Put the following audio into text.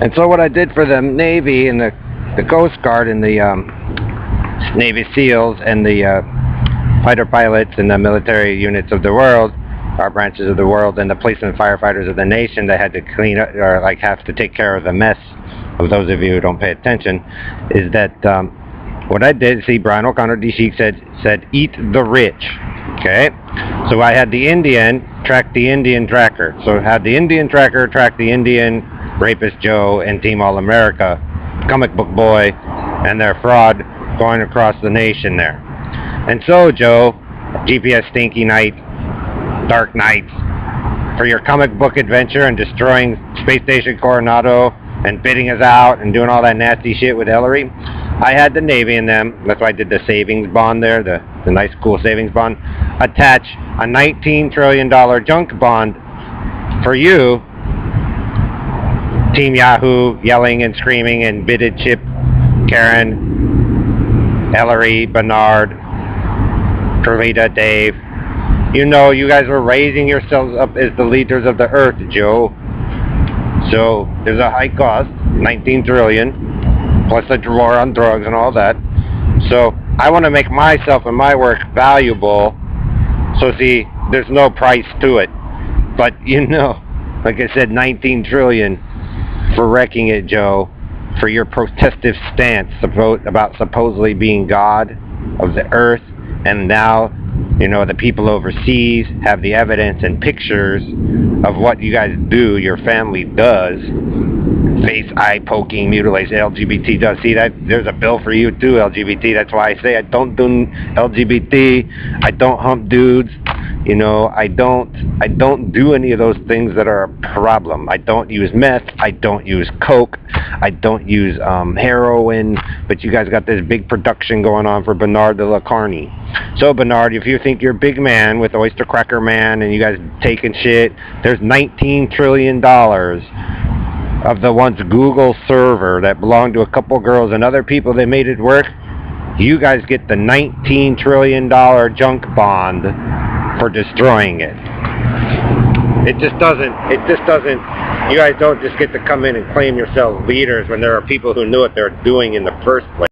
And so what I did for the Navy and the Coast Guard and the Navy SEALs and the fighter pilots and the military units of the world, our branches of the world, and the police and firefighters of the nation that had to clean up, or like have to take care of the mess of those of you who don't pay attention, is that what I did, see, Brian O'Connor, D-Sheik said, eat the rich. Okay? So I had the Indian track the Indian tracker. So I had the Indian tracker track the Indian Rapist Joe and Team All-America, comic book boy, and their fraud going across the nation there. And so, Joe, GPS Stinky Night, Dark Nights, for your comic book adventure and destroying Space Station Coronado and bidding us out and doing all that nasty shit with Hillary, I had the Navy in them. That's why I did the savings bond there, the nice cool savings bond. Attach a $19 trillion junk bond for you, Team Yahoo, yelling and screaming and bidded Chip, Karen, Hillary, Bernard, Travita, Dave. You know, you guys were raising yourselves up as the leaders of the earth, Joe. So there's a high cost, 19 trillion, plus the war on drugs and all that. So I want to make myself and my work valuable. So see, there's no price to it. But you know, like I said, 19 trillion for wrecking it, Joe, for your protestive stance about supposedly being God of the earth. And now, you know, the people overseas have the evidence and pictures of what you guys do, your family does. Face, eye poking, mutilation, LGBT does. See that? There's a bill for you too, LGBT. That's why I say I don't do LGBT. I don't hump dudes. You know, I don't do any of those things that are a problem. I don't use meth. I don't use coke. I don't use heroin. But you guys got this big production going on for Bernard de la Carney. So Bernard, if you think you're a big man with Oyster Cracker Man and you guys taking shit, there's $19 trillion of the once Google server that belonged to a couple girls and other people that made it work. You guys get the $19 trillion junk bond for destroying it. It just doesn't, you guys don't just get to come in and claim yourselves leaders when there are people who knew what they're doing in the first place.